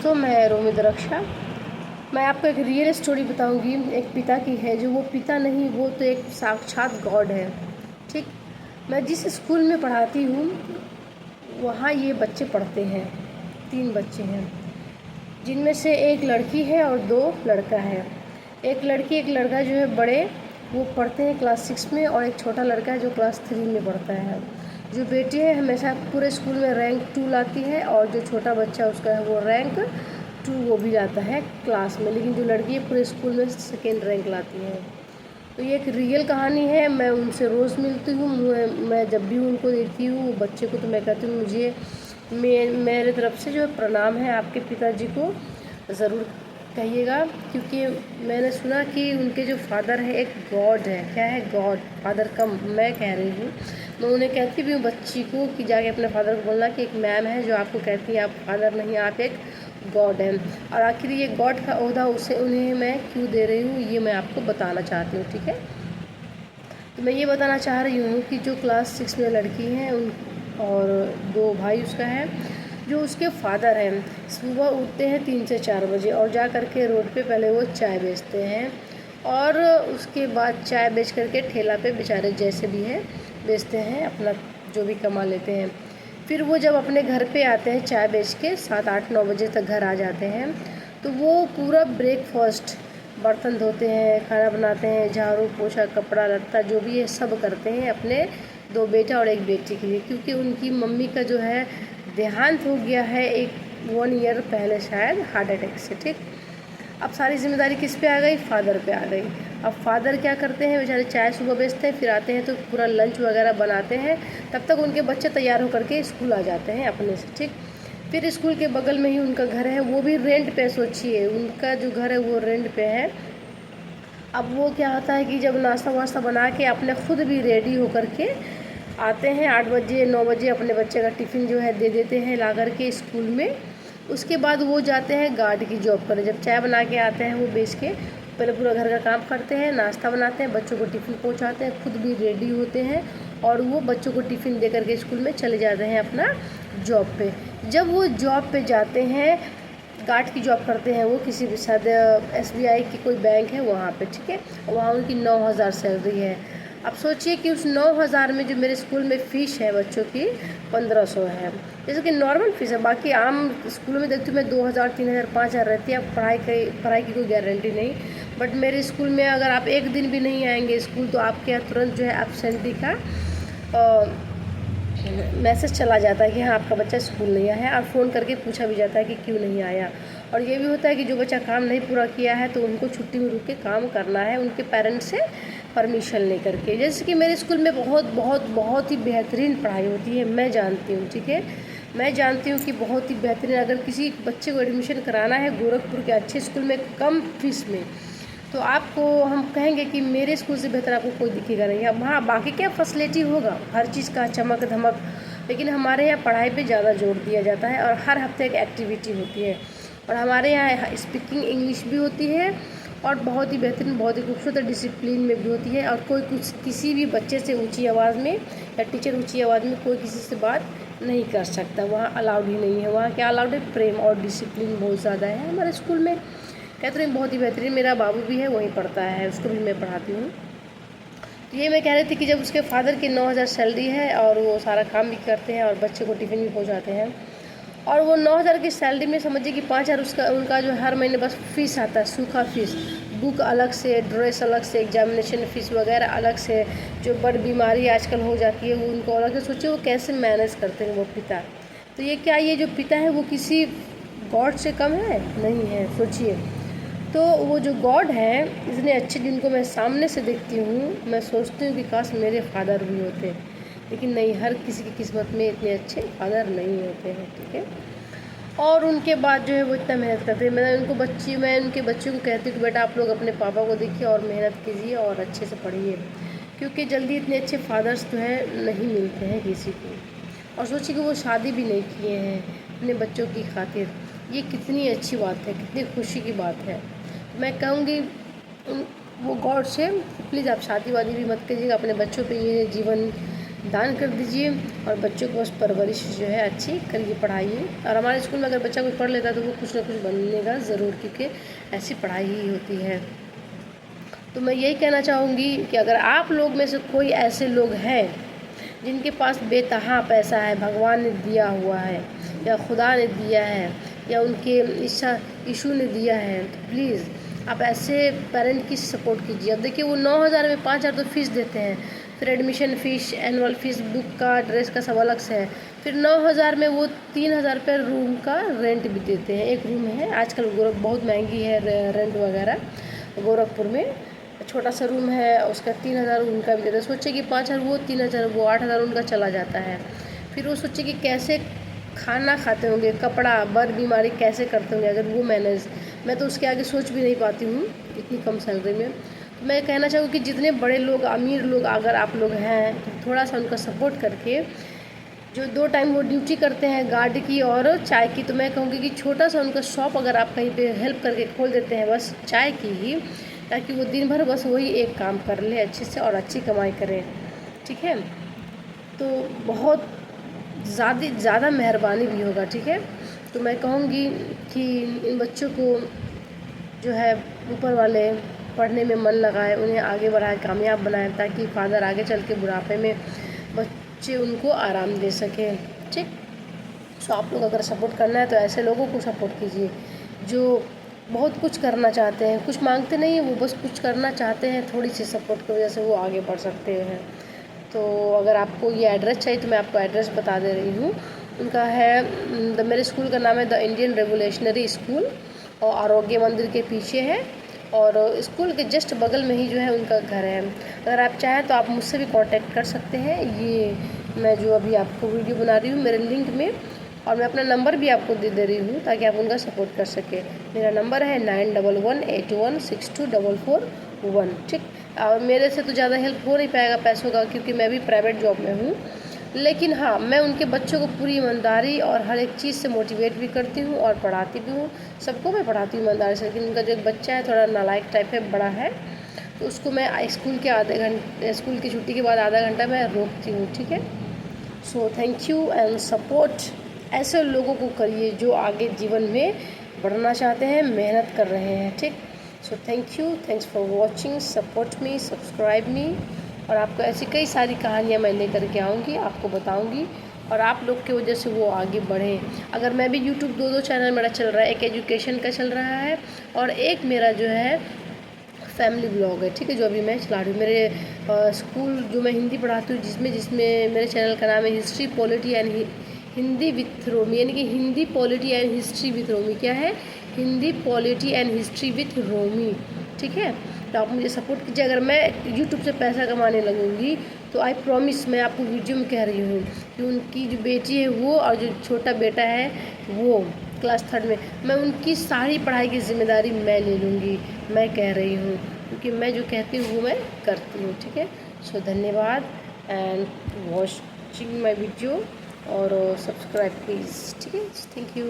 दोस्तों, मैं रोमित रक्षा। मैं आपको एक रियल स्टोरी बताऊंगी एक पिता की है, जो वो पिता नहीं, वो तो एक साक्षात गॉड है। ठीक, मैं जिस स्कूल में पढ़ाती हूँ वहाँ ये बच्चे पढ़ते हैं। 3 बच्चे हैं, जिनमें से एक लड़की है और 2 लड़का है। एक लड़की एक लड़का जो है बड़े, वो पढ़ते हैं क्लास 6 में, और एक छोटा लड़का है जो क्लास 3 में पढ़ता है। जो बेटी है हमेशा पूरे स्कूल में रैंक 2 लाती है, और जो छोटा बच्चा उसका है वो रैंक 2 वो भी लाता है क्लास में, लेकिन जो लड़की है पूरे स्कूल में सेकेंड रैंक लाती है। तो ये एक रियल कहानी है। मैं उनसे रोज़ मिलती हूँ, मैं जब भी उनको देखती हूँ बच्चे को, तो मैं कहती हूँ मुझे मेरे तरफ से जो प्रणाम है, आपके पिताजी को ज़रूर कहिएगा, क्योंकि मैंने सुना कि उनके जो फादर है एक गॉड है। क्या है? गॉड। फादर का मैं कह रही हूँ, मैं उन्हें कहती भी हूँ बच्ची को कि जाके अपने फादर को बोलना कि एक मैम है जो आपको कहती है आप फादर नहीं, आप एक गॉड हैं। और आखिर ये गॉड का ओहदा उन्हें मैं क्यों दे रही हूँ, ये मैं आपको बताना चाहती हूँ। ठीक है, तो मैं ये बताना चाह रही हूँ कि जो क्लास 6 में लड़की हैं उन और 2 भाई उसका है, जो उसके फादर हैं, सुबह उठते हैं 3 से 4 बजे और जा कर के रोड पे पहले वो चाय बेचते हैं, और उसके बाद चाय बेच करके ठेला पे बेचारे जैसे भी है बेचते हैं, अपना जो भी कमा लेते हैं। फिर वो जब अपने घर पे आते हैं चाय बेच के 7, 8, 9 बजे तक घर आ जाते हैं, तो वो पूरा ब्रेकफास्ट, बर्तन धोते हैं, खाना बनाते हैं, झाड़ू पोछा कपड़ा लत्ता जो भी है सब करते हैं अपने 2 बेटा और 1 बेटी के लिए, क्योंकि उनकी मम्मी का जो है देहांत हो गया है 1 ईयर पहले शायद हार्ट अटैक से। ठीक, अब सारी जिम्मेदारी किस पे आ गई? फादर पे आ गई। अब फादर क्या करते हैं बेचारे? चाय सुबह बेचते हैं, फिर आते हैं तो पूरा लंच वगैरह बनाते हैं, तब तक उनके बच्चे तैयार होकर के स्कूल आ जाते हैं अपने से। ठीक, फिर स्कूल के बगल में ही उनका घर है, वो भी रेंट पे। सोचिए, उनका जो घर है वो रेंट पे है। अब वो क्या होता है कि जब नाश्ता वाश्ता बना के अपने खुद भी रेडी होकर के आते हैं 8 बजे 9 बजे, अपने बच्चे का टिफ़िन जो है दे देते हैं ला कर के स्कूल में। उसके बाद वो जाते हैं गार्ड की जॉब पर। जब चाय बना के आते हैं वो बेच के, पहले पूरा घर का काम करते हैं, नाश्ता बनाते हैं, बच्चों को टिफ़िन पहुंचाते हैं, खुद भी रेडी होते हैं, और वो बच्चों को टिफ़िन दे करके स्कूल में चले जाते हैं अपना जॉब पे। जब वो जॉब पे जाते हैं, गार्ड की जॉब करते हैं वो, किसी भी शायद SBI की कोई बैंक है वहाँ पे। ठीक है, वहाँ उनकी 9,000 सैलरी है। अब सोचिए कि उस 9,000 में जो मेरे स्कूल में फ़ीस है बच्चों की 1,500 है, जैसे कि नॉर्मल फ़ीस है। बाकी आम स्कूलों में देखती हूँ मैं 2,000, 3,000, 5,000 रहती है। अब पढ़ाई की कोई गारंटी नहीं, बट मेरे स्कूल में अगर आप एक दिन भी नहीं आएंगे स्कूल, तो आपके यहाँ तुरंत जो है एब्सेंटी का मैसेज चला जाता है कि हाँ आपका बच्चा स्कूल नहीं आया है, और फ़ोन करके पूछा भी जाता है कि क्यों नहीं आया। और ये भी होता है कि जो बच्चा काम नहीं पूरा किया है तो उनको छुट्टी में रुक के काम करना है, उनके पेरेंट्स से परमिशन ले करके। जैसे कि मेरे स्कूल में बहुत ही बेहतरीन पढ़ाई होती है, मैं जानती हूँ। ठीक है, मैं जानती हूँ कि बहुत ही बेहतरीन। अगर किसी बच्चे को एडमिशन कराना है गोरखपुर के अच्छे स्कूल में कम फीस में, तो आपको हम कहेंगे कि मेरे स्कूल से बेहतर आपको कोई दिखेगा नहीं। अब हाँ, बाकी क्या फैसिलिटी होगा, हर चीज़ का चमक धमक, लेकिन हमारे यहाँ पढ़ाई पे ज़्यादा जोर दिया जाता है, और हर हफ्ते एक एक्टिविटी होती है, और हमारे यहाँ स्पीकिंग इंग्लिश भी होती है, और बहुत ही बेहतरीन, बहुत ही खूबसूरत डिसिप्लिन में भी होती है। और कोई कुछ किसी भी बच्चे से ऊँची आवाज़ में, या टीचर ऊँची आवाज़ में कोई किसी से बात नहीं कर सकता, वहाँ अलाउड ही नहीं है। वहाँ क्या अलाउड है? प्रेम और डिसिप्लिन बहुत ज़्यादा है हमारे स्कूल में। कहते हैं बहुत ही बेहतरीन। मेरा बाबू भी है वहीं पढ़ता है, उसको भी मैं पढ़ाती हूँ। तो ये मैं कह रही थी कि जब उसके फादर की 9,000 सैलरी है, और वो सारा काम भी करते हैं और बच्चे को टिफ़िन भी पहुँचाते हैं, और वो 9,000 की सैलरी में समझिए कि 5,000 उनका जो हर महीने बस फ़ीस आता है, सूखा फ़ीस, बुक अलग से, ड्रेस अलग से, एग्जामिनेशन फ़ीस वगैरह अलग से। जो बड़ी बीमारी आजकल हो जाती है वो उनको अलग से। सोचिए वो कैसे मैनेज करते हैं वो पिता। तो ये क्या, ये जो पिता है वो किसी गॉड से कम है? नहीं है, सोचिए। तो वो जो गॉड है इतने अच्छे, जिनको मैं सामने से देखती हूँ, मैं सोचती हूँ कि काश मेरे फादर भी होते, लेकिन नहीं, हर किसी की किस्मत में इतने अच्छे फादर नहीं होते हैं। ठीक है, और उनके बाद जो है वो इतना मेहनत करते हैं। मैं उनके बच्चों को कहती हूँ कि बेटा आप लोग अपने पापा को देखिए और मेहनत कीजिए और अच्छे से पढ़िए, क्योंकि जल्दी इतने अच्छे फादर्स जो है नहीं मिलते हैं किसी को। और सोचिए कि वो शादी भी नहीं किए हैं अपने बच्चों की खातिर। ये कितनी अच्छी बात है, कितनी खुशी की बात है। मैं कहूँगी वो गॉड से प्लीज़ आप शादी वादी भी मत कीजिएगा, अपने बच्चों पे ये जीवन दान कर दीजिए और बच्चों को बस परवरिश जो है अच्छी करिए, पढ़ाइए। और हमारे स्कूल में अगर बच्चा कुछ पढ़ लेता है तो वो कुछ ना कुछ बनेगा ज़रूर, क्योंकि ऐसी पढ़ाई ही होती है। तो मैं यही कहना चाहूँगी कि अगर आप लोग में से कोई ऐसे लोग हैं जिनके पास बेतहा पैसा है, भगवान ने दिया हुआ है या खुदा ने दिया है या उनके ईशू ने दिया है, तो प्लीज़ आप ऐसे पेरेंट की सपोर्ट कीजिए। अब देखिए वो 9,000 में 5,000 तो फ़ीस देते हैं, फिर admission fees, annual fees, book का, ड्रेस का सब अलग से है, फिर 9,000 में वो 3,000 रुपये रूम का रेंट भी देते हैं। एक रूम है, आजकल बहुत महंगी है रेंट वगैरह, गोरखपुर में छोटा सा रूम है, उसका 3,000 उनका भी देते हैं। सोचे कि 5,000 वो, 3,000 वो, 8,000 उनका चला जाता है। फिर वो सोचे कि कैसे खाना खाते होंगे, कपड़ा, बर बीमारी कैसे करते होंगे अगर वो मैनेज। मैं तो उसके आगे सोच भी नहीं पाती हूँ इतनी कम सैलरी में। तो मैं कहना चाहूँगी कि जितने बड़े लोग, अमीर लोग अगर आप लोग हैं तो थोड़ा सा उनका सपोर्ट करके, जो 2 टाइम वो ड्यूटी करते हैं गार्ड की और चाय की, तो मैं कहूँगी कि छोटा सा उनका शॉप अगर आप कहीं पे हेल्प करके खोल देते हैं, बस चाय की ही, ताकि वो दिन भर बस वही एक काम कर ले अच्छे से और अच्छी कमाई करें, ठीक है। तो बहुत ज़्यादा मेहरबानी भी होगा, ठीक है। तो मैं कहूँगी कि इन बच्चों को जो है ऊपर वाले पढ़ने में मन लगाए, उन्हें आगे बढ़ाए, कामयाब बनाए, ताकि फादर आगे चल के बुढ़ापे में बच्चे उनको आराम दे सकें, ठीक। सो आप लोग अगर सपोर्ट करना है तो ऐसे लोगों को सपोर्ट कीजिए जो बहुत कुछ करना चाहते हैं, कुछ मांगते नहीं हैं, वो बस कुछ करना चाहते हैं, थोड़ी सी सपोर्ट की वजह से वो आगे बढ़ सकते हैं। तो अगर आपको ये एड्रेस चाहिए तो मैं आपको एड्रेस बता दे रही हूँ। उनका है मेरे स्कूल का नाम है द इंडियन रेवोल्यूशनरी स्कूल, और आरोग्य मंदिर के पीछे है, और स्कूल के जस्ट बगल में ही जो है उनका घर है। अगर आप चाहें तो आप मुझसे भी कांटेक्ट कर सकते हैं। ये मैं जो अभी आपको वीडियो बना रही हूँ मेरे लिंक में, और मैं अपना नंबर भी आपको दे रही हूँ ताकि आप उनका सपोर्ट कर सकें। मेरा नंबर है 9118162441, ठीक। और मेरे से तो ज़्यादा हेल्प हो नहीं पाएगा पैसों का, क्योंकि मैं भी प्राइवेट जॉब में हूँ, लेकिन हाँ मैं उनके बच्चों को पूरी ईमानदारी और हर एक चीज़ से मोटिवेट भी करती हूँ और पढ़ाती भी हूँ। सबको मैं पढ़ाती हूँ ईमानदारी से, लेकिन उनका जो एक बच्चा है थोड़ा नालायक टाइप है, बड़ा है, तो उसको मैं स्कूल की छुट्टी के बाद आधा घंटा मैं रोकती हूँ, ठीक है। So thank you and support ऐसे लोगों को करिए जो आगे जीवन में बढ़ना चाहते हैं, मेहनत कर रहे हैं, ठीक। So thank you, thanks for watching, support me, subscribe मी, और आपको ऐसी कई सारी कहानियाँ मैं लेकर के आऊँगी, आपको बताऊँगी, और आप लोग की वजह से वो आगे बढ़े। अगर मैं भी यूट्यूब 2 चैनल मेरा चल रहा है, एक एजुकेशन का चल रहा है और एक मेरा जो है फैमिली ब्लॉग है, ठीक है, जो अभी मैं चला रही हूँ। मेरे स्कूल जो मैं हिंदी पढ़ाती हूँ, जिसमें मेरे चैनल का नाम है history polity and Hindi with Romi, यानी कि Hindi polity and history with Romi. क्या है? Hindi polity and history with Romi, ठीक है। तो आप मुझे सपोर्ट कीजिए। अगर मैं यूट्यूब से पैसा कमाने लगूंगी तो आई प्रॉमिस, मैं आपको वीडियो में कह रही हूँ कि उनकी जो बेटी है वो और जो छोटा बेटा है वो क्लास 3 में, मैं उनकी सारी पढ़ाई की जिम्मेदारी मैं ले लूँगी, मैं कह रही हूँ, क्योंकि मैं जो कहती हूँ वो मैं करती हूँ, ठीक है। सो धन्यवाद एंड वॉचिंग माई वीडियो, और सब्सक्राइब प्लीज़, ठीक है। Thank you.